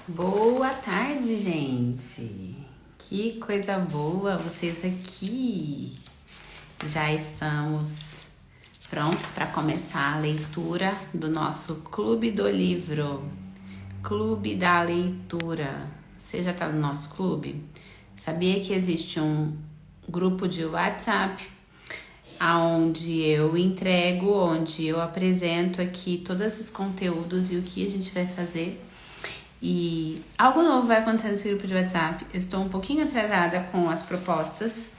Boa tarde, gente! Que coisa boa vocês aqui! Já estamos prontos para começar a leitura do nosso Clube do Livro, Clube da Leitura. Você já está no nosso clube? Sabia que existe um grupo de WhatsApp onde eu entrego, onde eu apresento aqui todos os conteúdos e o que a gente vai fazer? E algo novo vai acontecer nesse grupo de WhatsApp. Eu estou um pouquinho atrasada com as propostas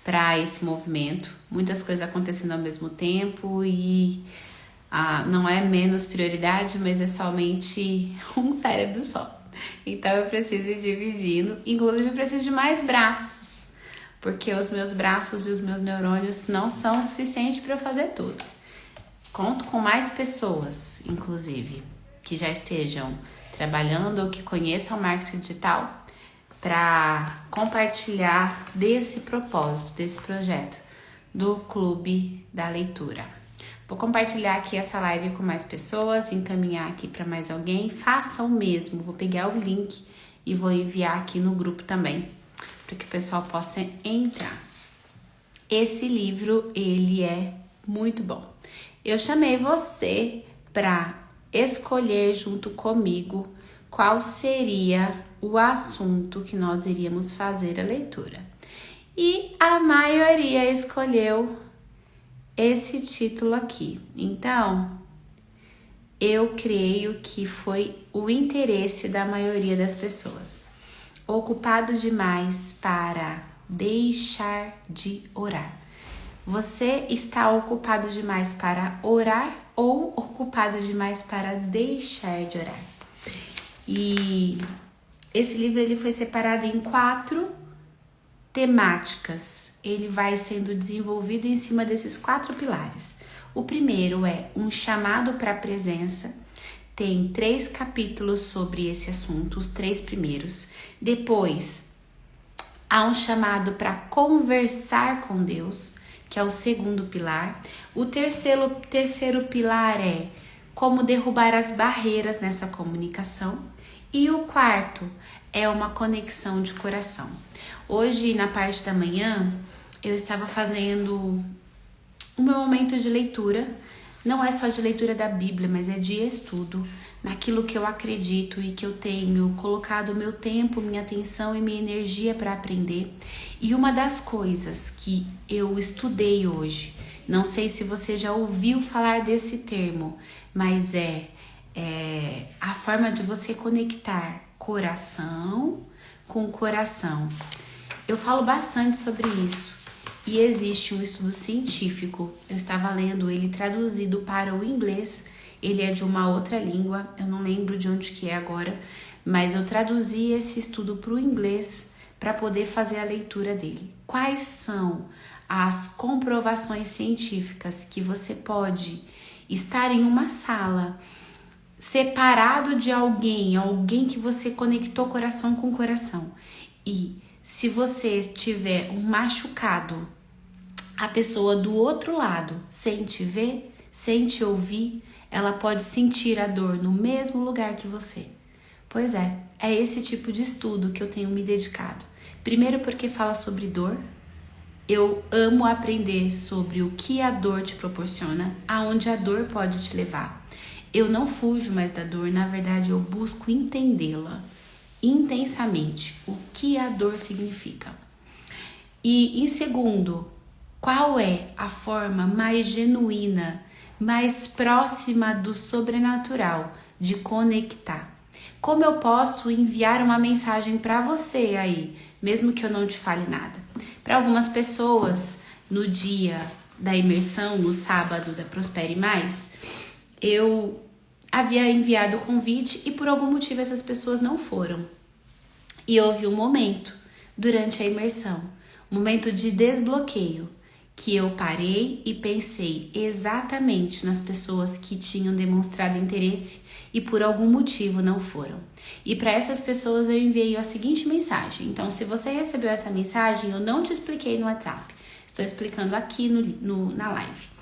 para esse movimento. Muitas coisas acontecendo ao mesmo tempo e não é menos prioridade, mas é somente um cérebro só. Então eu preciso ir dividindo. Inclusive eu preciso de mais braços, porque os meus braços e os meus neurônios não são o suficiente para eu fazer tudo. Conto com mais pessoas, inclusive, que já estejam trabalhando ou que conheçam marketing digital para compartilhar desse propósito, desse projeto do Clube da Leitura. Vou compartilhar aqui essa live com mais pessoas, encaminhar aqui para mais alguém. Faça o mesmo, vou pegar o link e vou enviar aqui no grupo também, para que o pessoal possa entrar. Esse livro, ele é muito bom. Eu chamei você para escolher junto comigo qual seria o assunto que nós iríamos fazer a leitura. E a maioria escolheu esse título aqui. Então, eu creio que foi o interesse da maioria das pessoas. Ocupado demais para deixar de orar. Você está ocupado demais para orar ou ocupado demais para deixar de orar? E esse livro ele foi separado em 4 temáticas. Ele vai sendo desenvolvido em cima desses 4 pilares. O primeiro é um chamado para a presença. Tem 3 capítulos sobre esse assunto, os 3 primeiros. Depois, há um chamado para conversar com Deus, que é o segundo pilar. O terceiro pilar é como derrubar as barreiras nessa comunicação. E o quarto é uma conexão de coração. Hoje, na parte da manhã, eu estava fazendo o meu momento de leitura. Não é só de leitura da Bíblia, mas é de estudo, naquilo que eu acredito e que eu tenho colocado meu tempo, minha atenção e minha energia para aprender. E uma das coisas que eu estudei hoje, não sei se você já ouviu falar desse termo, mas é a forma de você conectar coração com coração. Eu falo bastante sobre isso. E existe um estudo científico, eu estava lendo ele traduzido para o inglês, ele é de uma outra língua, eu não lembro de onde que é agora, mas eu traduzi esse estudo para o inglês para poder fazer a leitura dele. Quais são as comprovações científicas que você pode estar em uma sala, separado de alguém que você conectou coração com coração, e se você tiver um machucado, a pessoa do outro lado, sem te ver, sem te ouvir, ela pode sentir a dor no mesmo lugar que você. Pois é esse tipo de estudo que eu tenho me dedicado. Primeiro porque fala sobre dor. Eu amo aprender sobre o que a dor te proporciona, aonde a dor pode te levar. Eu não fujo mais da dor, na verdade eu busco entendê-la intensamente, o que a dor significa. E em segundo, qual é a forma mais genuína, mais próxima do sobrenatural de conectar? Como eu posso enviar uma mensagem para você aí, mesmo que eu não te fale nada? Para algumas pessoas, no dia da imersão, no sábado da Prospere Mais, eu havia enviado o convite e por algum motivo essas pessoas não foram. E houve um momento durante a imersão, um momento de desbloqueio, que eu parei e pensei exatamente nas pessoas que tinham demonstrado interesse e por algum motivo não foram. E para essas pessoas eu enviei a seguinte mensagem. Então, se você recebeu essa mensagem, eu não te expliquei no WhatsApp. Estou explicando aqui na live.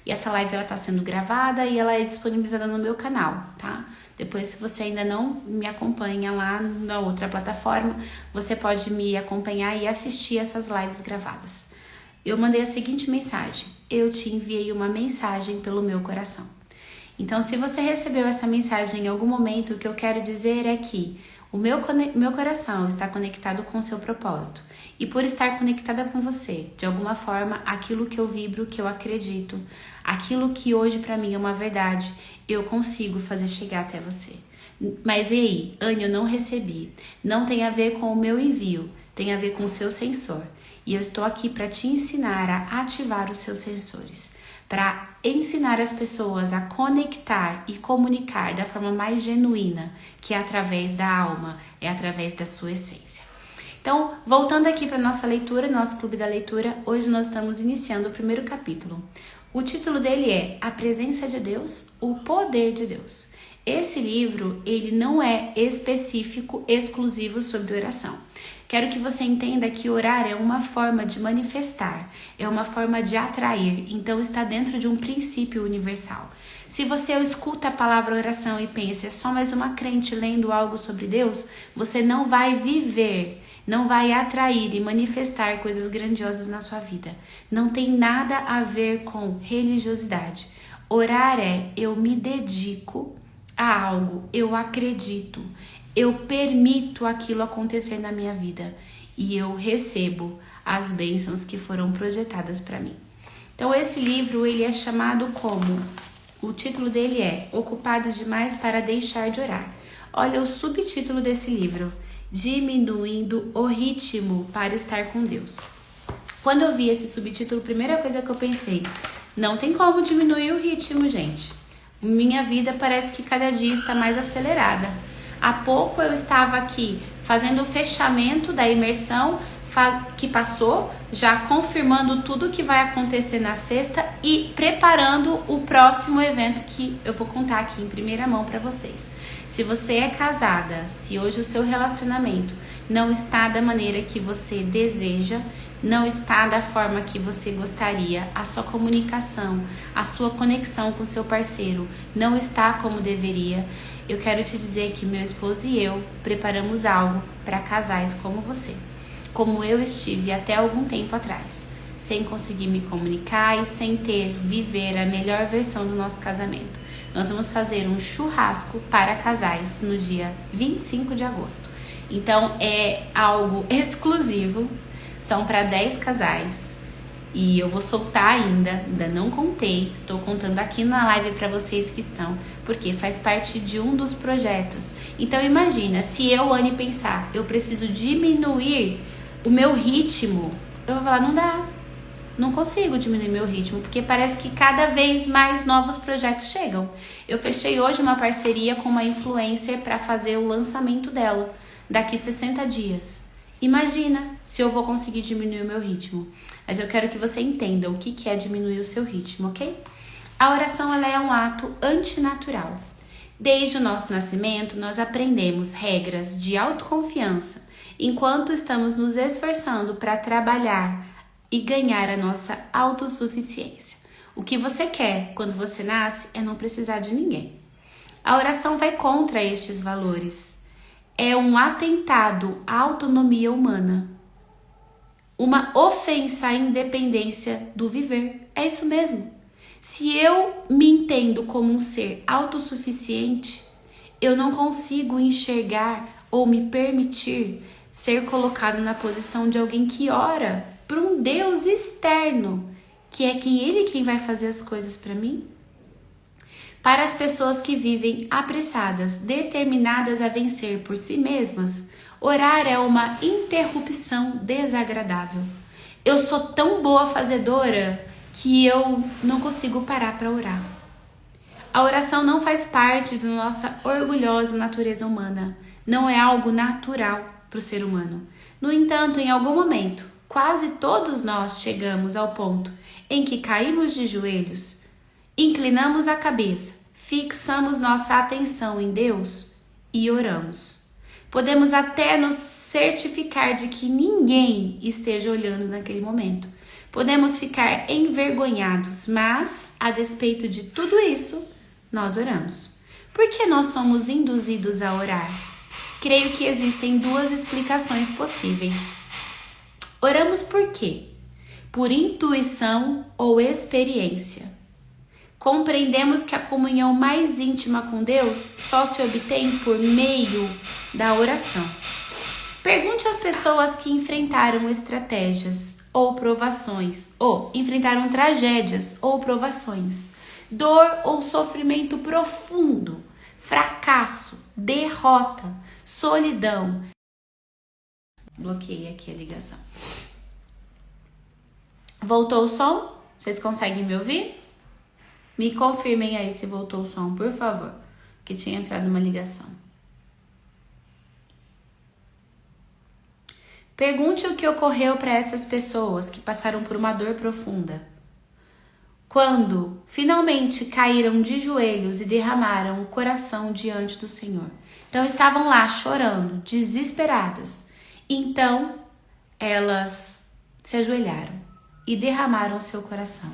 E essa live ela está sendo gravada e ela é disponibilizada no meu canal, tá? Depois, se você ainda não me acompanha lá na outra plataforma, você pode me acompanhar e assistir essas lives gravadas. Eu mandei a seguinte mensagem: eu te enviei uma mensagem pelo meu coração. Então, se você recebeu essa mensagem em algum momento, o que eu quero dizer é que o meu coração está conectado com o seu propósito. E por estar conectada com você, de alguma forma, aquilo que eu vibro, que eu acredito, aquilo que hoje para mim é uma verdade, eu consigo fazer chegar até você. Mas e aí, Anne, eu não recebi. Não tem a ver com o meu envio, tem a ver com o seu sensor. E eu estou aqui para te ensinar a ativar os seus sensores, para ensinar as pessoas a conectar e comunicar da forma mais genuína, que é através da alma, é através da sua essência. Então, voltando aqui para nossa leitura, nosso clube da leitura, hoje nós estamos iniciando o primeiro capítulo. O título dele é A Presença de Deus, o Poder de Deus. Esse livro, ele não é específico, exclusivo sobre oração. Quero que você entenda que orar é uma forma de manifestar, é uma forma de atrair, então está dentro de um princípio universal. Se você escuta a palavra oração e pensa, é só mais uma crente lendo algo sobre Deus, você não vai viver, não vai atrair e manifestar coisas grandiosas na sua vida. Não tem nada a ver com religiosidade. Orar é eu me dedico a algo, eu acredito, eu permito aquilo acontecer na minha vida e eu recebo as bênçãos que foram projetadas para mim. Então esse livro, ele é chamado como, o título dele é Ocupados Demais para Deixar de Orar. Olha o subtítulo desse livro, Diminuindo o Ritmo para Estar com Deus. Quando eu vi esse subtítulo, a primeira coisa que eu pensei, não tem como diminuir o ritmo, gente. Minha vida parece que cada dia está mais acelerada. Há pouco eu estava aqui fazendo o fechamento da imersão que passou, já confirmando tudo o que vai acontecer na sexta e preparando o próximo evento que eu vou contar aqui em primeira mão para vocês. Se você é casada, se hoje o seu relacionamento não está da maneira que você deseja, não está da forma que você gostaria, a sua comunicação, a sua conexão com o seu parceiro não está como deveria, eu quero te dizer que meu esposo e eu preparamos algo para casais como você, como eu estive até algum tempo atrás, sem conseguir me comunicar e sem viver a melhor versão do nosso casamento. Nós vamos fazer um churrasco para casais no dia 25 de agosto. Então é algo exclusivo, são para 10 casais. E eu vou soltar ainda não contei, estou contando aqui na live para vocês que estão, porque faz parte de um dos projetos. Então imagina, se eu, Anne, pensar, eu preciso diminuir o meu ritmo, eu vou falar, não dá, não consigo diminuir meu ritmo, porque parece que cada vez mais novos projetos chegam. Eu fechei hoje uma parceria com uma influencer para fazer o lançamento dela, daqui 60 dias. Imagina se eu vou conseguir diminuir o meu ritmo. Mas eu quero que você entenda o que é diminuir o seu ritmo, ok? A oração, ela é um ato antinatural. Desde o nosso nascimento, nós aprendemos regras de autoconfiança, enquanto estamos nos esforçando para trabalhar e ganhar a nossa autossuficiência. O que você quer quando você nasce é não precisar de ninguém. A oração vai contra estes valores. É um atentado à autonomia humana. Uma ofensa à independência do viver. É isso mesmo. Se eu me entendo como um ser autossuficiente, eu não consigo enxergar ou me permitir ser colocado na posição de alguém que ora para um Deus externo, que é quem vai fazer as coisas para mim. Para as pessoas que vivem apressadas, determinadas a vencer por si mesmas, orar é uma interrupção desagradável. Eu sou tão boa fazedora que eu não consigo parar para orar. A oração não faz parte da nossa orgulhosa natureza humana. Não é algo natural para o ser humano. No entanto, em algum momento, quase todos nós chegamos ao ponto em que caímos de joelhos, inclinamos a cabeça, fixamos nossa atenção em Deus e oramos. Podemos até nos certificar de que ninguém esteja olhando naquele momento. Podemos ficar envergonhados, mas, a despeito de tudo isso, nós oramos. Por que nós somos induzidos a orar? Creio que existem duas explicações possíveis. Oramos por quê? Por intuição ou experiência. Compreendemos que a comunhão mais íntima com Deus só se obtém por meio da oração. Pergunte às pessoas que enfrentaram estratégias ou provações, ou enfrentaram tragédias ou provações, dor ou sofrimento profundo, fracasso, derrota, solidão. Bloqueei aqui a ligação. Voltou o som? Vocês conseguem me ouvir? Me confirmem aí se voltou o som, por favor, que tinha entrado uma ligação. Pergunte o que ocorreu para essas pessoas que passaram por uma dor profunda. Quando finalmente caíram de joelhos e derramaram o coração diante do Senhor. Então estavam lá chorando, desesperadas. Então elas se ajoelharam e derramaram seu coração.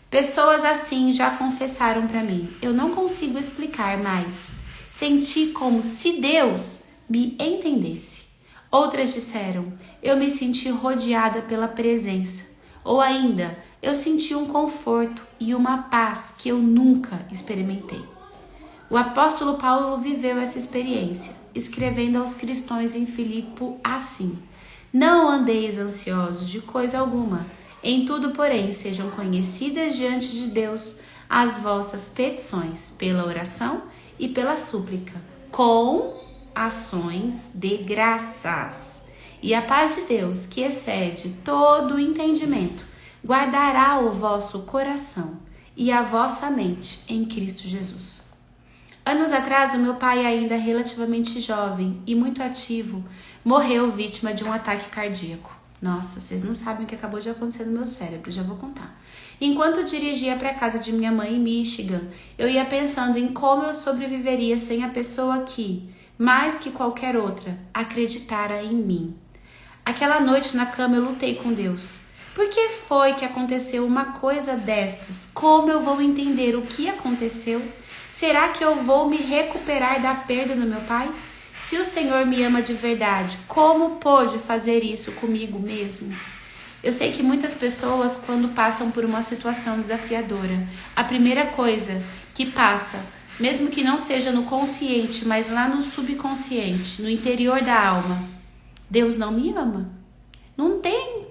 Pessoas assim já confessaram para mim: eu não consigo explicar mais. Senti como se Deus me entendesse. Outras disseram: eu me senti rodeada pela presença. Ou ainda, eu senti um conforto e uma paz que eu nunca experimentei. O apóstolo Paulo viveu essa experiência, escrevendo aos cristãos em Filipe assim: não andeis ansiosos de coisa alguma. Em tudo, porém, sejam conhecidas diante de Deus as vossas petições, pela oração e pela súplica, com ações de graças. E a paz de Deus, que excede todo o entendimento, guardará o vosso coração e a vossa mente em Cristo Jesus. Anos atrás, o meu pai, ainda relativamente jovem e muito ativo, morreu vítima de um ataque cardíaco. Nossa, vocês não sabem o que acabou de acontecer no meu cérebro, já vou contar. Enquanto dirigia para a casa de minha mãe em Michigan, eu ia pensando em como eu sobreviveria sem a pessoa que, mais que qualquer outra, acreditara em mim. Aquela noite na cama eu lutei com Deus. Por que foi que aconteceu uma coisa destas? Como eu vou entender o que aconteceu? Será que eu vou me recuperar da perda do meu pai? Se o Senhor me ama de verdade, como pôde fazer isso comigo mesmo? Eu sei que muitas pessoas, quando passam por uma situação desafiadora, a primeira coisa que passa, mesmo que não seja no consciente, mas lá no subconsciente, no interior da alma: Deus não me ama. Não tem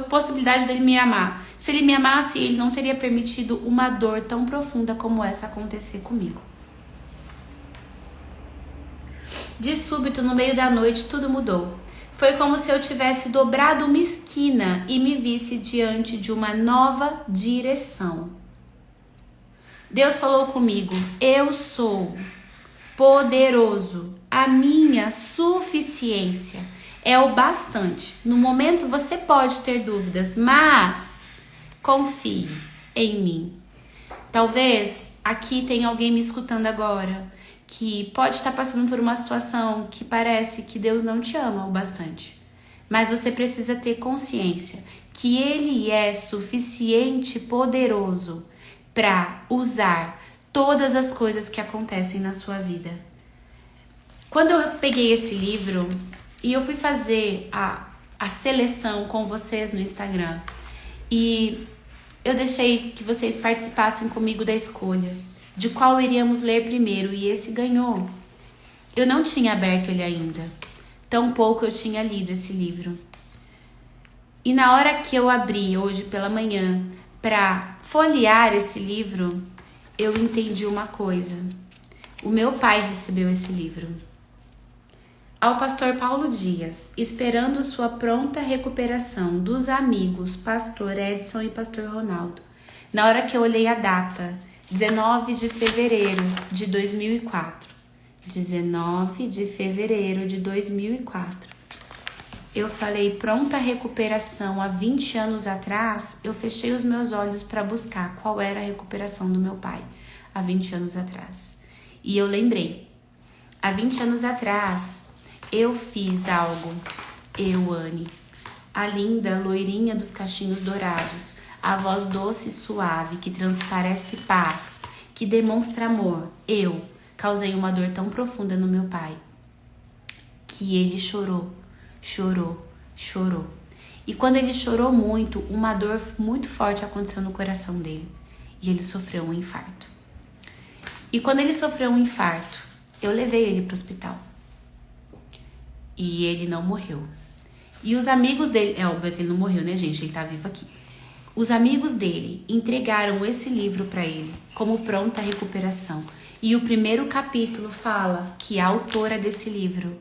possibilidade dele me amar. Se ele me amasse, ele não teria permitido uma dor tão profunda como essa acontecer comigo. De súbito, no meio da noite, tudo mudou. Foi como se eu tivesse dobrado uma esquina e me visse diante de uma nova direção. Deus falou comigo: eu sou poderoso, a minha suficiência é o bastante. No momento você pode ter dúvidas, mas confie em mim. Talvez aqui tenha alguém me escutando agora que pode estar passando por uma situação que parece que Deus não te ama o bastante. Mas você precisa ter consciência que Ele é suficiente poderoso para usar todas as coisas que acontecem na sua vida. Quando eu peguei esse livro e eu fui fazer a seleção com vocês no Instagram, e eu deixei que vocês participassem comigo da escolha de qual iríamos ler primeiro, e esse ganhou. Eu não tinha aberto ele ainda, tampouco eu tinha lido esse livro. E na hora que eu abri hoje pela manhã para folhear esse livro, eu entendi uma coisa. O meu pai recebeu esse livro. Ao pastor Paulo Dias, esperando sua pronta recuperação, dos amigos pastor Edson e pastor Ronaldo. Na hora que eu olhei a data, 19 de fevereiro de 2004. 19 de fevereiro de 2004. Eu falei pronta recuperação há 20 anos atrás. Eu fechei os meus olhos para buscar qual era a recuperação do meu pai há 20 anos atrás. E eu lembrei. Há 20 anos atrás, eu fiz algo. Eu, Anne, a linda loirinha dos cachinhos dourados, a voz doce e suave que transparece paz, que demonstra amor, eu causei uma dor tão profunda no meu pai que ele chorou, chorou, chorou. E quando ele chorou muito, uma dor muito forte aconteceu no coração dele. E ele sofreu um infarto. E quando ele sofreu um infarto, eu levei ele para o hospital. E ele não morreu. E os amigos dele... É óbvio que ele não morreu, né, gente? Ele tá vivo aqui. Os amigos dele entregaram esse livro para ele como pronta recuperação. E o primeiro capítulo fala que a autora desse livro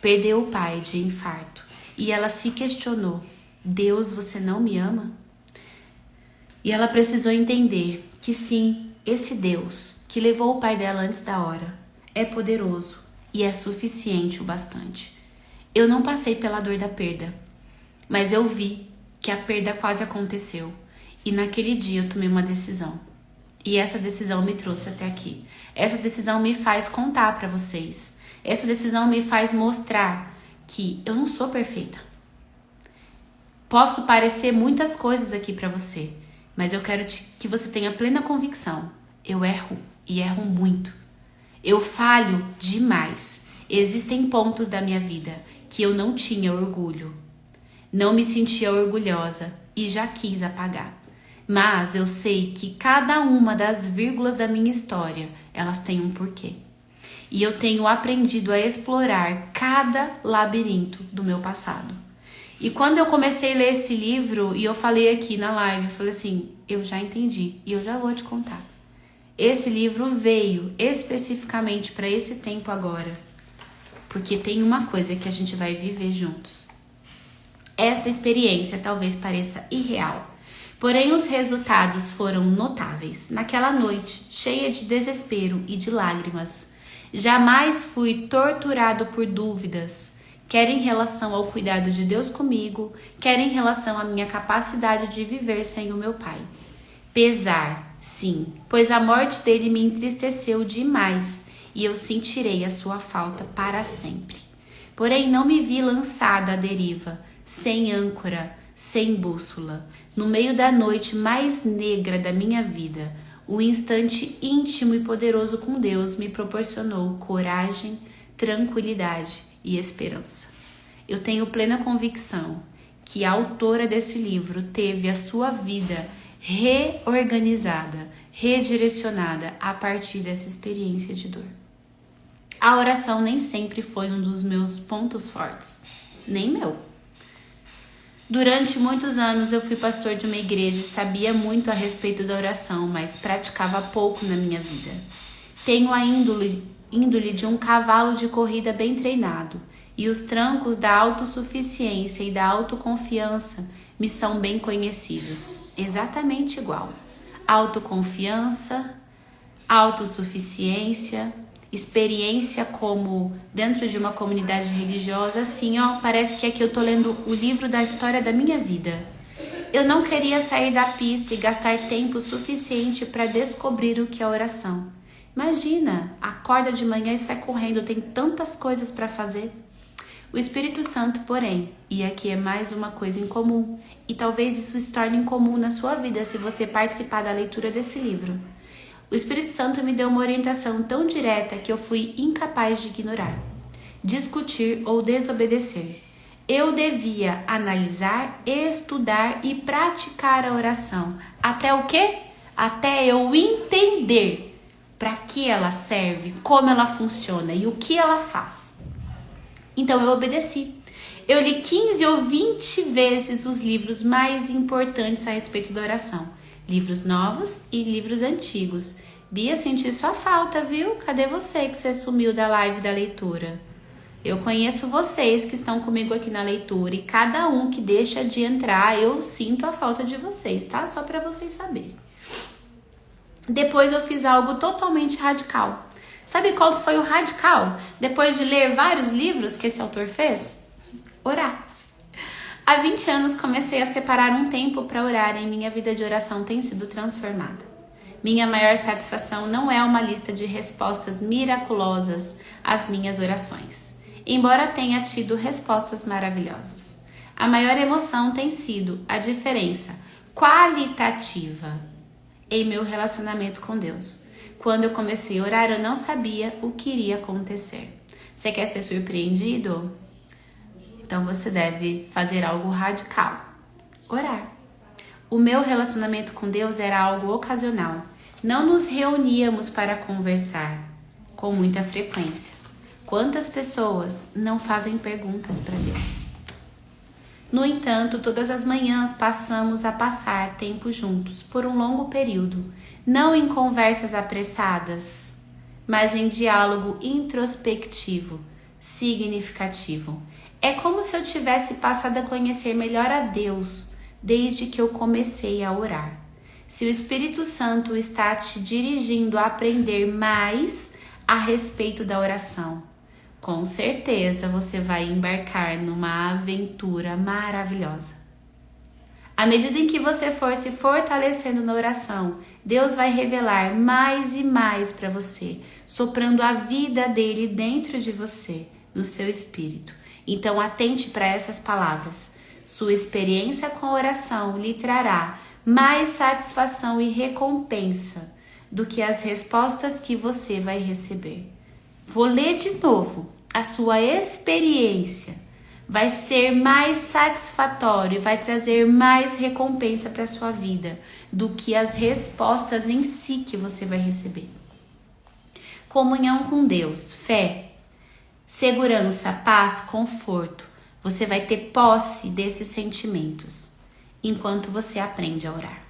perdeu o pai de infarto. E ela se questionou: Deus, você não me ama? E ela precisou entender que sim, esse Deus que levou o pai dela antes da hora é poderoso e é suficiente o bastante. Eu não passei pela dor da perda, mas eu vi que a perda quase aconteceu. E naquele dia eu tomei uma decisão. E essa decisão me trouxe até aqui. Essa decisão me faz contar para vocês. Essa decisão me faz mostrar que eu não sou perfeita. Posso parecer muitas coisas aqui para você, mas eu quero que você tenha plena convicção. Eu erro e erro muito. Eu falho demais. Existem pontos da minha vida que eu não tinha orgulho. Não me sentia orgulhosa e já quis apagar. Mas eu sei que cada uma das vírgulas da minha história, elas têm um porquê. E eu tenho aprendido a explorar cada labirinto do meu passado. E quando eu comecei a ler esse livro, e eu falei aqui na live, eu falei assim, eu já entendi e eu já vou te contar. Esse livro veio especificamente para esse tempo agora, porque tem uma coisa que a gente vai viver juntos. Esta experiência talvez pareça irreal, porém os resultados foram notáveis. Naquela noite, cheia de desespero e de lágrimas, jamais fui torturado por dúvidas, quer em relação ao cuidado de Deus comigo, quer em relação à minha capacidade de viver sem o meu pai. Pesar, sim, pois a morte dele me entristeceu demais e eu sentirei a sua falta para sempre. Porém, não me vi lançada à deriva, sem âncora, sem bússola, no meio da noite mais negra da minha vida. O instante íntimo e poderoso com Deus me proporcionou coragem, tranquilidade e esperança. Eu tenho plena convicção que a autora desse livro teve a sua vida reorganizada, redirecionada a partir dessa experiência de dor. A oração nem sempre foi um dos meus pontos fortes, nem meu. Durante muitos anos eu fui pastor de uma igreja e sabia muito a respeito da oração, mas praticava pouco na minha vida. Tenho a índole de um cavalo de corrida bem treinado, e os trancos da autossuficiência e da autoconfiança me são bem conhecidos. Exatamente igual. Autoconfiança, autossuficiência, experiência como dentro de uma comunidade religiosa, assim, ó, parece que aqui eu tô lendo o livro da história da minha vida. Eu não queria sair da pista e gastar tempo suficiente para descobrir o que é oração. Imagina, acorda de manhã e sai correndo, tem tantas coisas para fazer. O Espírito Santo, porém, e aqui é mais uma coisa em comum, e talvez isso se torne incomum na sua vida se você participar da leitura desse livro. O Espírito Santo me deu uma orientação tão direta que eu fui incapaz de ignorar, discutir ou desobedecer. Eu devia analisar, estudar e praticar a oração. Até o quê? Até eu entender para que ela serve, como ela funciona e o que ela faz. Então eu obedeci. Eu li 15 ou 20 vezes os livros mais importantes a respeito da oração. Livros novos e livros antigos. Bia, senti sua falta, viu? Cadê você que você sumiu da live da leitura? Eu conheço vocês que estão comigo aqui na leitura e cada um que deixa de entrar, eu sinto a falta de vocês, tá? Só para vocês saberem. Depois eu fiz algo totalmente radical. Sabe qual foi o radical? Depois de ler vários livros que esse autor fez? Orar. Há 20 anos comecei a separar um tempo para orar e minha vida de oração tem sido transformada. Minha maior satisfação não é uma lista de respostas miraculosas às minhas orações, embora tenha tido respostas maravilhosas. A maior emoção tem sido a diferença qualitativa em meu relacionamento com Deus. quando eu comecei a orar, eu não sabia o que iria acontecer. Você quer ser surpreendido? Então você deve fazer algo radical. Orar. O meu relacionamento com Deus era algo ocasional. Não nos reuníamos para conversar com muita frequência. Quantas pessoas não fazem perguntas para Deus? No entanto, todas as manhãs passamos a passar tempo juntos por um longo período, não em conversas apressadas, mas em diálogo introspectivo, significativo. É como se eu tivesse passado a conhecer melhor a Deus desde que eu comecei a orar. Se o Espírito Santo está te dirigindo a aprender mais a respeito da oração, com certeza você vai embarcar numa aventura maravilhosa. À medida em que você for se fortalecendo na oração, Deus vai revelar mais e mais para você, soprando a vida dele dentro de você, no seu espírito. Então atente para essas palavras. Sua experiência com a oração lhe trará mais satisfação e recompensa do que as respostas que você vai receber. Vou ler de novo. A sua experiência vai ser mais satisfatória e vai trazer mais recompensa para a sua vida do que as respostas em si que você vai receber. Comunhão com Deus, fé, segurança, paz, conforto. Você vai ter posse desses sentimentos enquanto você aprende a orar.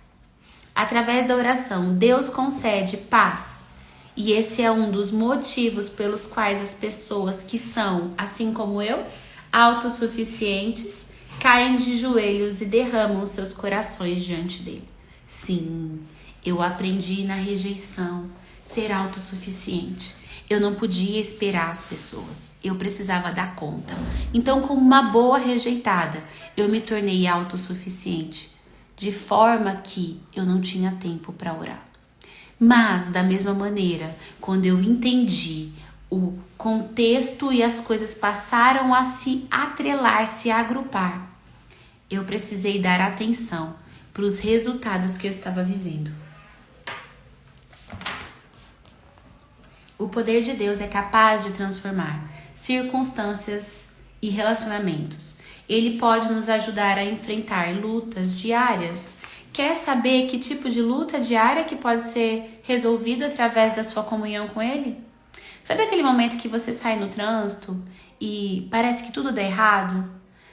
Através da oração, Deus concede paz. E esse é um dos motivos pelos quais as pessoas que são, assim como eu, autossuficientes, caem de joelhos e derramam seus corações diante dele. Sim, eu aprendi na rejeição ser autossuficiente. Eu não podia esperar as pessoas, eu precisava dar conta. Então, como uma boa rejeitada, eu me tornei autossuficiente, de forma que eu não tinha tempo para orar. Mas, da mesma maneira, quando eu entendi o contexto e as coisas passaram a se atrelar, se agrupar, eu precisei dar atenção para os resultados que eu estava vivendo. O poder de Deus é capaz de transformar circunstâncias e relacionamentos. Ele pode nos ajudar a enfrentar lutas diárias. Quer saber que tipo de luta diária que pode ser resolvido através da sua comunhão com Ele? Sabe aquele momento que você sai no trânsito e parece que tudo dá errado?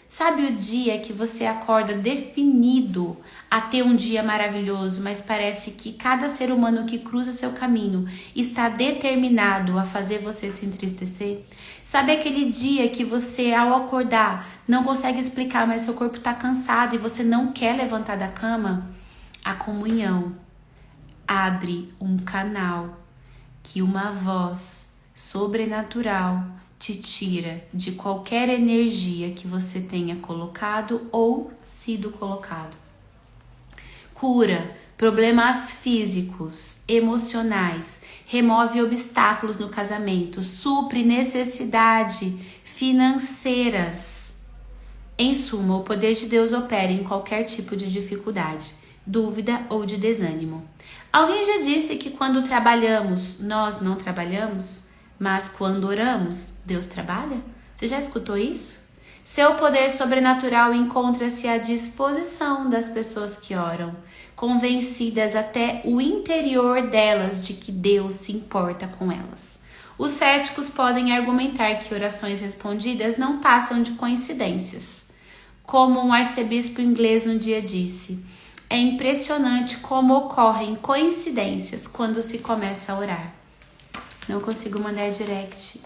Sabe o dia que você acorda definido a ter um dia maravilhoso, mas parece que cada ser humano que cruza seu caminho está determinado a fazer você se entristecer? Sabe aquele dia que você, ao acordar, não consegue explicar, mas seu corpo está cansado e você não quer levantar da cama? A comunhão abre um canal que uma voz sobrenatural te tira de qualquer energia que você tenha colocado ou sido colocado. Cura problemas físicos, emocionais, remove obstáculos no casamento, supre necessidades financeiras. Em suma, o poder de Deus opera em qualquer tipo de dificuldade, dúvida ou de desânimo. Alguém já disse que quando trabalhamos, nós não trabalhamos? Mas quando oramos, Deus trabalha? Você já escutou isso? Seu poder sobrenatural encontra-se à disposição das pessoas que oram, convencidas até o interior delas de que Deus se importa com elas. Os céticos podem argumentar que orações respondidas não passam de coincidências. Como um arcebispo inglês um dia disse, é impressionante como ocorrem coincidências quando se começa a orar. Não consigo mandar direct.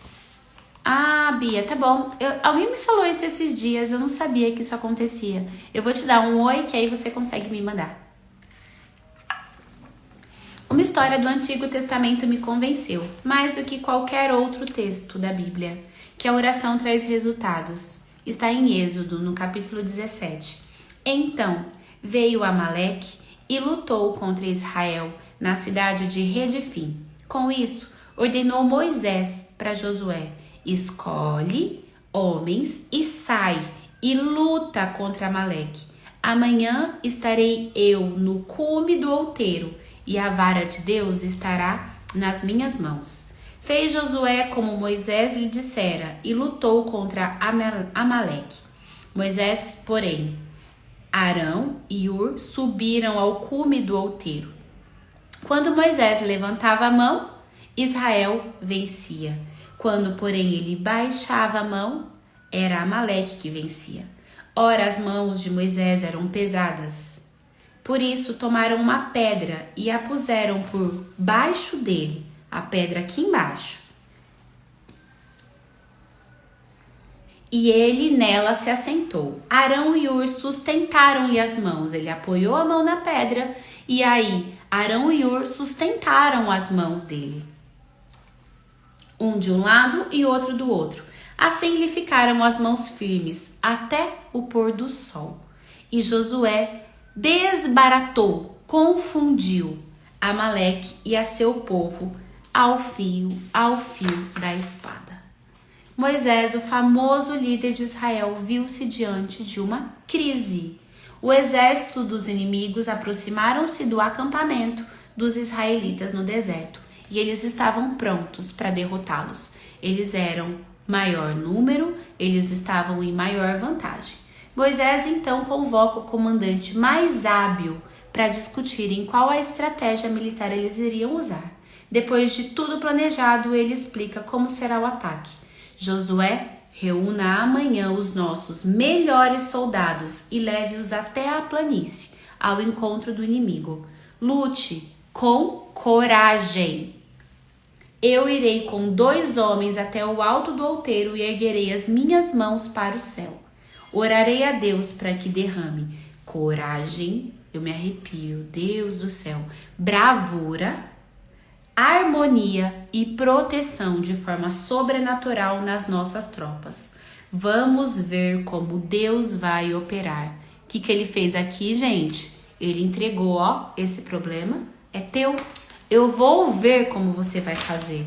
Ah, Bia, tá bom. Alguém me falou isso esses dias, eu não sabia que isso acontecia. Eu vou te dar um oi, que aí você consegue me mandar. Uma história do Antigo Testamento me convenceu, mais do que qualquer outro texto da Bíblia, que a oração traz resultados. Está em Êxodo, no capítulo 17. Então, veio Amaleque e lutou contra Israel na cidade de Redefim. Com isso, ordenou Moisés para Josué: escolhe homens e sai e luta contra Amaleque. Amanhã estarei eu no cume do outeiro e a vara de Deus estará nas minhas mãos. Fez Josué como Moisés lhe dissera e lutou contra Amaleque. Moisés, porém, Arão e Hur subiram ao cume do outeiro. Quando Moisés levantava a mão, Israel vencia. Quando, porém, ele baixava a mão, era Amaleque que vencia. Ora, as mãos de Moisés eram pesadas. Por isso, tomaram uma pedra e a puseram por baixo dele, a pedra aqui embaixo. E ele nela se assentou. Arão e Hur sustentaram-lhe as mãos. Ele apoiou a mão na pedra e aí Arão e Hur sustentaram as mãos dele. Um de um lado e outro do outro. Assim lhe ficaram as mãos firmes até o pôr do sol. E Josué desbaratou, confundiu Amaleque e a seu povo ao fio da espada. Moisés, o famoso líder de Israel, viu-se diante de uma crise. O exército dos inimigos aproximaram-se do acampamento dos israelitas no deserto e eles estavam prontos para derrotá-los. Eles eram maior número, eles estavam em maior vantagem. Moisés então convoca o comandante mais hábil para discutirem qual a estratégia militar eles iriam usar. Depois de tudo planejado, ele explica como será o ataque. Josué, reúna amanhã os nossos melhores soldados e leve-os até a planície, ao encontro do inimigo. Lute com coragem. Eu irei com 2 homens até o alto do outeiro e erguerei as minhas mãos para o céu. Orarei a Deus para que derrame coragem, eu me arrepio, Deus do céu, bravura, harmonia e proteção de forma sobrenatural nas nossas tropas. Vamos ver como Deus vai operar. O que ele fez aqui, gente? Ele entregou, esse problema é teu. Eu vou ver como você vai fazer.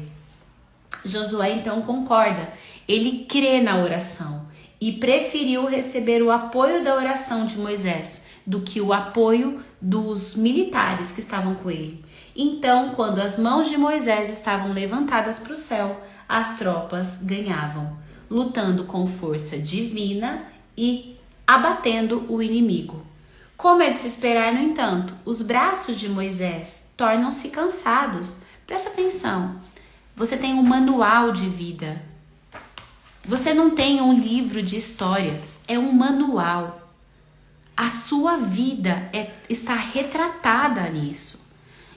Josué então concorda. Ele crê na oração e preferiu receber o apoio da oração de Moisés do que o apoio dos militares que estavam com ele. Então, quando as mãos de Moisés estavam levantadas para o céu, as tropas ganhavam, lutando com força divina e abatendo o inimigo. Como é de se esperar, no entanto, os braços de Moisés tornam-se cansados. Presta atenção, você tem um manual de vida. Você não tem um livro de histórias, é um manual. A sua vida está retratada nisso.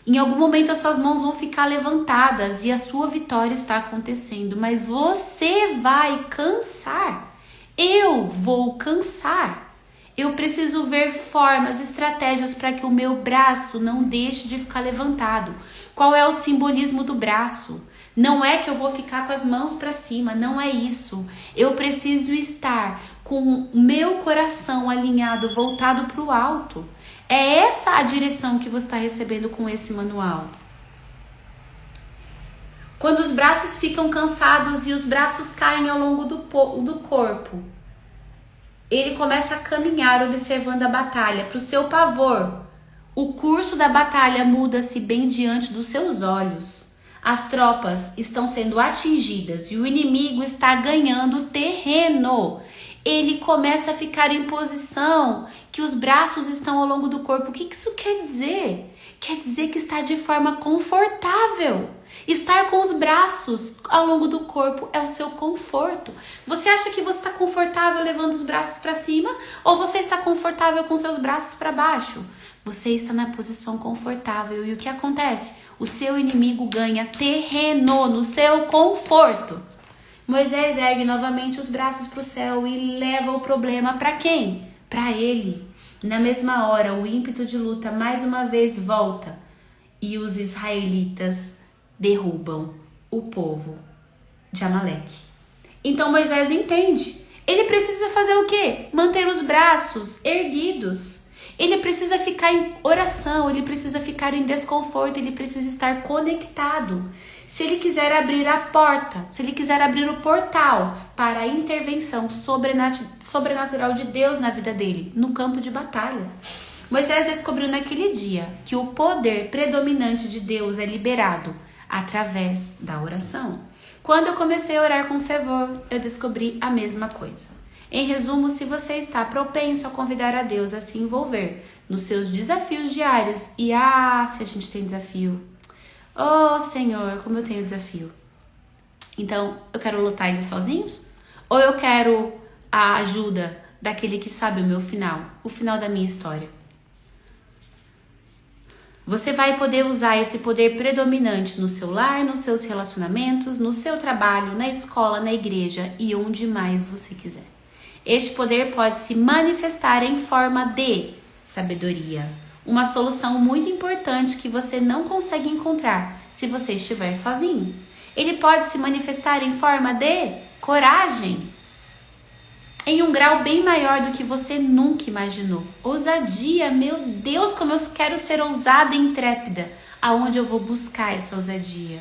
Em algum momento as suas mãos vão ficar levantadas e a sua vitória está acontecendo, mas você vai cansar. Eu vou cansar. Eu preciso ver formas, estratégias para que o meu braço não deixe de ficar levantado. Qual é o simbolismo do braço? Não é que eu vou ficar com as mãos para cima, não é isso. Eu preciso estar com o meu coração alinhado, voltado para o alto. É essa a direção que você está recebendo com esse manual. Quando os braços ficam cansados e os braços caem ao longo do corpo, ele começa a caminhar observando a batalha. Para o seu pavor, o curso da batalha muda-se bem diante dos seus olhos. As tropas estão sendo atingidas e o inimigo está ganhando terreno. Ele começa a ficar em posição que os braços estão ao longo do corpo. O que isso quer dizer? Quer dizer que está de forma confortável. Estar com os braços ao longo do corpo é o seu conforto. Você acha que você está confortável levando os braços para cima ou você está confortável com seus braços para baixo? Você está na posição confortável e o que acontece? O seu inimigo ganha terreno no seu conforto. Moisés ergue novamente os braços para o céu e leva o problema para quem? Para ele. Na mesma hora, o ímpeto de luta mais uma vez volta e os israelitas derrubam o povo de Amaleque. Então Moisés entende. Ele precisa fazer o quê? Manter os braços erguidos. Ele precisa ficar em oração, ele precisa ficar em desconforto, ele precisa estar conectado. Se ele quiser abrir a porta, se ele quiser abrir o portal para a intervenção sobrenatural de Deus na vida dele, no campo de batalha. Moisés descobriu naquele dia que o poder predominante de Deus é liberado através da oração. Quando eu comecei a orar com fervor, eu descobri a mesma coisa. Em resumo, se você está propenso a convidar a Deus a se envolver nos seus desafios diários, se a gente tem desafio, oh Senhor, como eu tenho desafio. Então, eu quero lutar eles sozinhos? Ou eu quero a ajuda daquele que sabe o meu final, o final da minha história? Você vai poder usar esse poder predominante no seu lar, nos seus relacionamentos, no seu trabalho, na escola, na igreja e onde mais você quiser. Este poder pode se manifestar em forma de sabedoria, uma solução muito importante que você não consegue encontrar se você estiver sozinho. Ele pode se manifestar em forma de coragem, em um grau bem maior do que você nunca imaginou. Ousadia, meu Deus, como eu quero ser ousada e intrépida. Aonde eu vou buscar essa ousadia?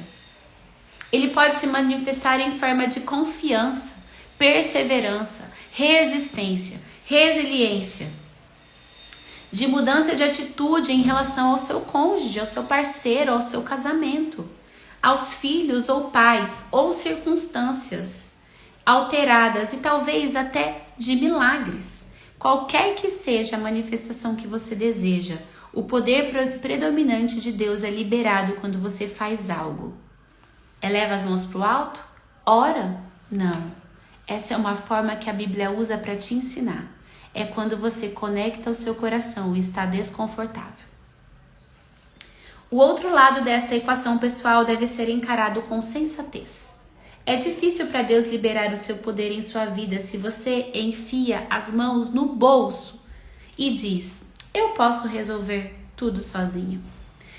Ele pode se manifestar em forma de confiança, perseverança, resistência, resiliência, de mudança de atitude em relação ao seu cônjuge, ao seu parceiro, ao seu casamento, aos filhos ou pais ou circunstâncias alteradas e talvez até de milagres. Qualquer que seja a manifestação que você deseja, o poder predominante de Deus é liberado quando você faz algo. Eleva as mãos para o alto? Ora? Não. Essa é uma forma que a Bíblia usa para te ensinar. É quando você conecta o seu coração e está desconfortável. O outro lado desta equação pessoal deve ser encarado com sensatez. É difícil para Deus liberar o seu poder em sua vida se você enfia as mãos no bolso e diz: eu posso resolver tudo sozinho.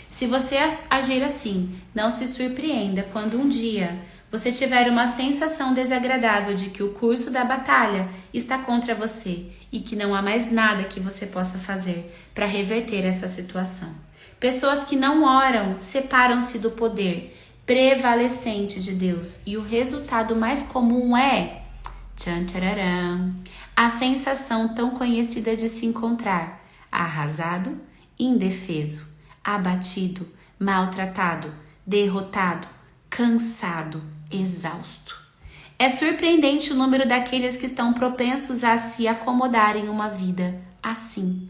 Se você agir assim, não se surpreenda quando um dia você tiver uma sensação desagradável de que o curso da batalha está contra você e que não há mais nada que você possa fazer para reverter essa situação. Pessoas que não oram separam-se do poder prevalecente de Deus e o resultado mais comum é a sensação tão conhecida de se encontrar arrasado, indefeso, abatido, maltratado, derrotado, cansado, exausto. É surpreendente o número daqueles que estão propensos a se acomodarem em uma vida assim.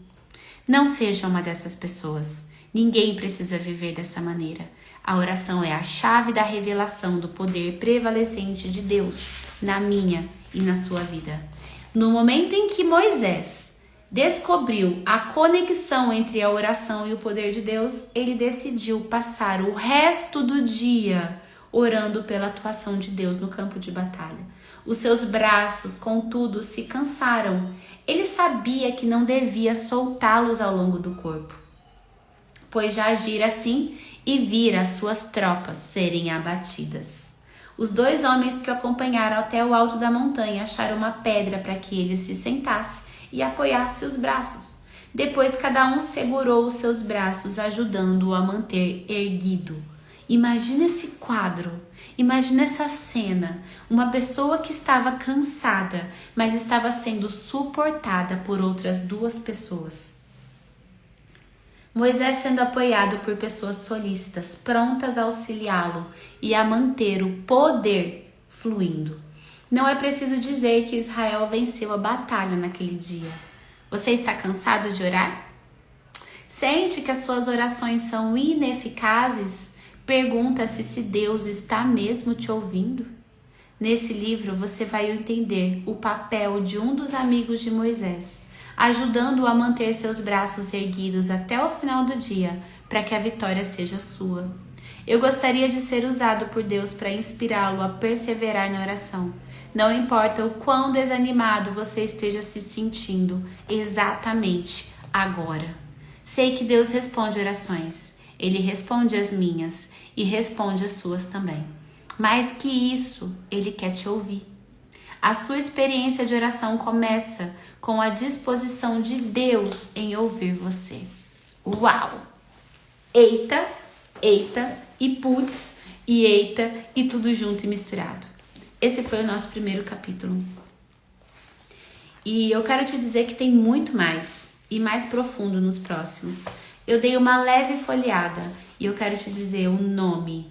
Não seja uma dessas pessoas. Ninguém precisa viver dessa maneira. A oração é a chave da revelação do poder prevalecente de Deus na minha e na sua vida. No momento em que Moisés descobriu a conexão entre a oração e o poder de Deus, ele decidiu passar o resto do dia orando pela atuação de Deus no campo de batalha. Os seus braços, contudo, se cansaram. Ele sabia que não devia soltá-los ao longo do corpo, pois já agir assim e vir as suas tropas serem abatidas. Os dois homens que o acompanharam até o alto da montanha acharam uma pedra para que ele se sentasse e apoiasse os braços. Depois cada um segurou os seus braços, ajudando-o a manter erguido. Imagina esse quadro, imagina essa cena, uma pessoa que estava cansada, mas estava sendo suportada por outras duas pessoas. Moisés sendo apoiado por pessoas solícitas, prontas a auxiliá-lo e a manter o poder fluindo. Não é preciso dizer que Israel venceu a batalha naquele dia. Você está cansado de orar? Sente que as suas orações são ineficazes? Pergunta-se se Deus está mesmo te ouvindo. Nesse livro você vai entender o papel de um dos amigos de Moisés, ajudando-o a manter seus braços erguidos até o final do dia, para que a vitória seja sua. Eu gostaria de ser usado por Deus para inspirá-lo a perseverar na oração. Não importa o quão desanimado você esteja se sentindo exatamente agora. Sei que Deus responde orações. Ele responde as minhas e responde as suas também. Mais que isso, Ele quer te ouvir. A sua experiência de oração começa com a disposição de Deus em ouvir você. Uau! Eita, eita, e putz, e eita, e tudo junto e misturado. Esse foi o nosso primeiro capítulo. E eu quero te dizer que tem muito mais e mais profundo nos próximos. Eu dei uma leve folheada e eu quero te dizer o nome.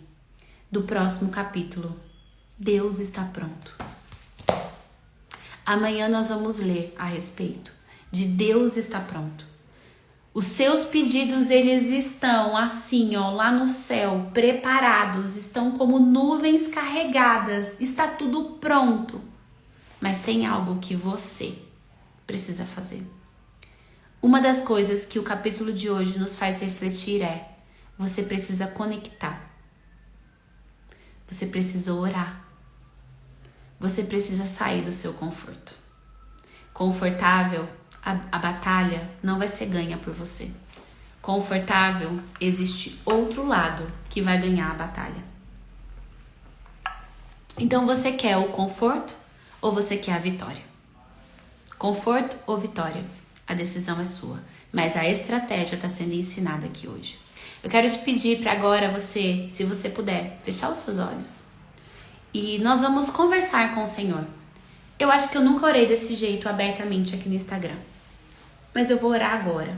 do próximo capítulo. Deus está pronto. Amanhã nós vamos ler a respeito de Deus está pronto. Os seus pedidos, eles estão assim, ó, lá no céu, preparados, estão como nuvens carregadas, está tudo pronto. Mas tem algo que você precisa fazer. Uma das coisas que o capítulo de hoje nos faz refletir é: você precisa conectar. Você precisa orar. Você precisa sair do seu conforto. Confortável, a batalha não vai ser ganha por você. Confortável, existe outro lado que vai ganhar a batalha. Então você quer o conforto ou você quer a vitória? Conforto ou vitória? A decisão é sua, mas a estratégia está sendo ensinada aqui hoje. Eu quero te pedir para agora você, se você puder, fechar os seus olhos e nós vamos conversar com o Senhor. Eu acho que eu nunca orei desse jeito abertamente aqui no Instagram, mas eu vou orar agora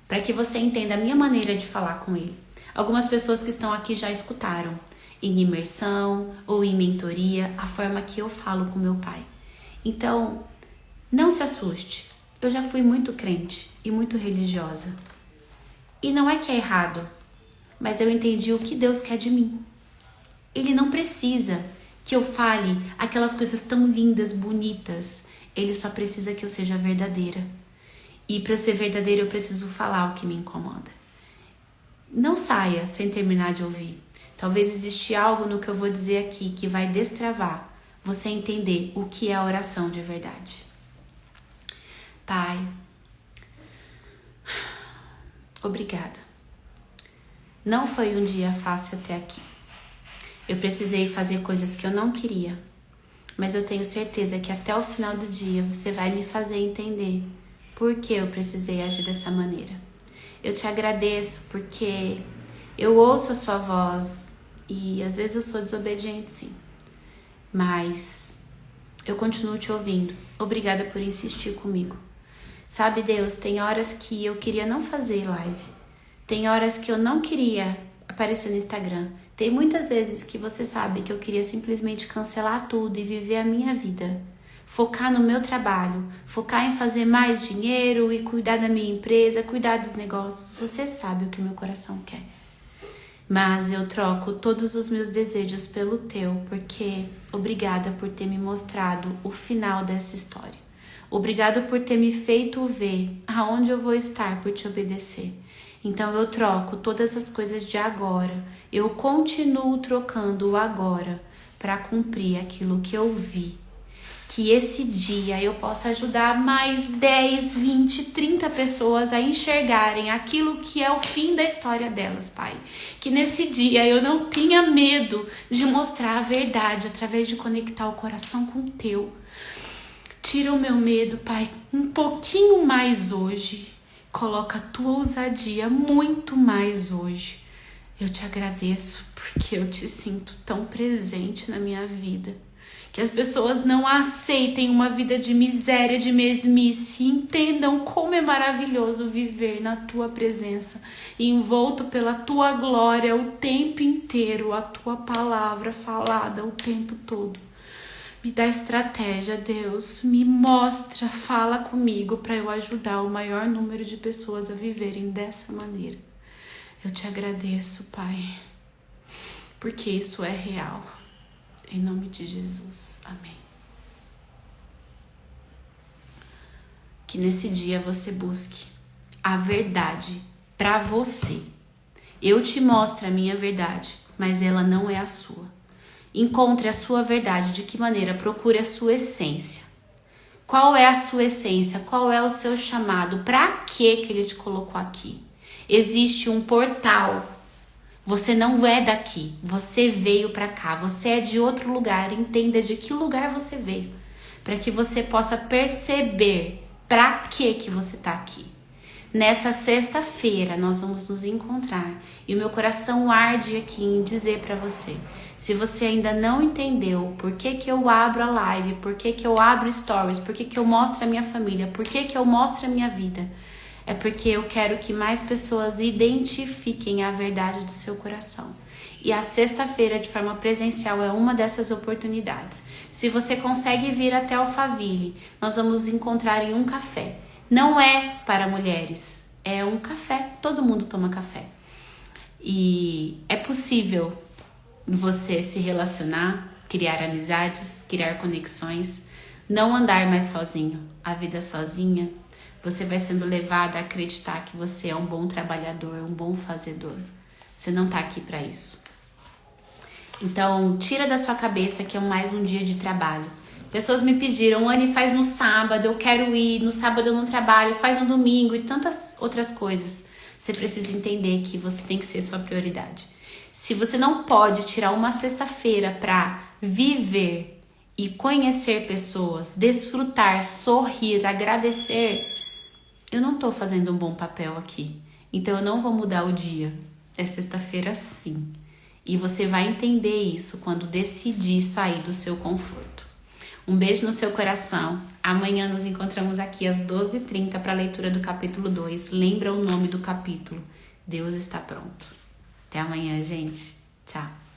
para que você entenda a minha maneira de falar com Ele. Algumas pessoas que estão aqui já escutaram em imersão ou em mentoria a forma que eu falo com meu Pai. Então, não se assuste. Eu já fui muito crente e muito religiosa. E não é que é errado, mas eu entendi o que Deus quer de mim. Ele não precisa que eu fale aquelas coisas tão lindas, bonitas. Ele só precisa que eu seja verdadeira. E para eu ser verdadeira, eu preciso falar o que me incomoda. Não saia sem terminar de ouvir. Talvez exista algo no que eu vou dizer aqui que vai destravar você entender o que é a oração de verdade. Pai, obrigada. Não foi um dia fácil até aqui. Eu precisei fazer coisas que eu não queria, mas eu tenho certeza que até o final do dia você vai me fazer entender por que eu precisei agir dessa maneira. Eu te agradeço porque eu ouço a sua voz e às vezes eu sou desobediente, sim, mas eu continuo te ouvindo. Obrigada por insistir comigo. Sabe, Deus, tem horas que eu queria não fazer live. Tem horas que eu não queria aparecer no Instagram. Tem muitas vezes que você sabe que eu queria simplesmente cancelar tudo e viver a minha vida. Focar no meu trabalho, focar em fazer mais dinheiro e cuidar da minha empresa, cuidar dos negócios. Você sabe o que meu coração quer. Mas eu troco todos os meus desejos pelo teu, porque obrigada por ter me mostrado o final dessa história. Obrigado por ter me feito ver aonde eu vou estar por te obedecer. Então eu troco todas as coisas de agora. Eu continuo trocando o agora para cumprir aquilo que eu vi. Que esse dia eu possa ajudar mais 10, 20, 30 pessoas a enxergarem aquilo que é o fim da história delas, Pai. Que nesse dia eu não tenha medo de mostrar a verdade através de conectar o coração com o teu. Tira o meu medo, Pai, um pouquinho mais hoje. Coloca a tua ousadia muito mais hoje. Eu te agradeço porque eu te sinto tão presente na minha vida. Que as pessoas não aceitem uma vida de miséria, de mesmice, e entendam como é maravilhoso viver na tua presença, envolto pela tua glória o tempo inteiro, a tua palavra falada o tempo todo. Me dá estratégia, Deus, me mostra, fala comigo para eu ajudar o maior número de pessoas a viverem dessa maneira. Eu te agradeço, Pai, porque isso é real. Em nome de Jesus, amém. Que nesse dia você busque a verdade para você. Eu te mostro a minha verdade, mas ela não é a sua. Encontre a sua verdade. De que maneira? Procure a sua essência. Qual é a sua essência? Qual é o seu chamado? Para que ele te colocou aqui? Existe um portal. Você não é daqui. Você veio para cá. Você é de outro lugar. Entenda de que lugar você veio. Para que você possa perceber para que você está aqui. Nessa sexta-feira nós vamos nos encontrar. E o meu coração arde aqui em dizer para você. Se você ainda não entendeu por que eu abro a live, por que eu abro stories, por que eu mostro a minha família, por que eu mostro a minha vida, é porque eu quero que mais pessoas identifiquem a verdade do seu coração. E a sexta-feira, de forma presencial, é uma dessas oportunidades. Se você consegue vir até Alphaville, nós vamos encontrar em um café. Não é para mulheres, é um café, todo mundo toma café. E é possível você se relacionar, criar amizades, criar conexões, não andar mais sozinho. A vida sozinha, você vai sendo levada a acreditar que você é um bom trabalhador, um bom fazedor. Você não tá aqui para isso. Então, tira da sua cabeça que é mais um dia de trabalho. Pessoas me pediram, Anne, faz no sábado, eu quero ir, no sábado eu não trabalho, faz no domingo e tantas outras coisas. Você precisa entender que você tem que ser sua prioridade. Se você não pode tirar uma sexta-feira para viver e conhecer pessoas, desfrutar, sorrir, agradecer, eu não tô fazendo um bom papel aqui. Então eu não vou mudar o dia. É sexta-feira sim. E você vai entender isso quando decidir sair do seu conforto. Um beijo no seu coração. Amanhã nos encontramos aqui às 12h30 para a leitura do capítulo 2. Lembra o nome do capítulo? Deus está pronto. Até amanhã, gente. Tchau.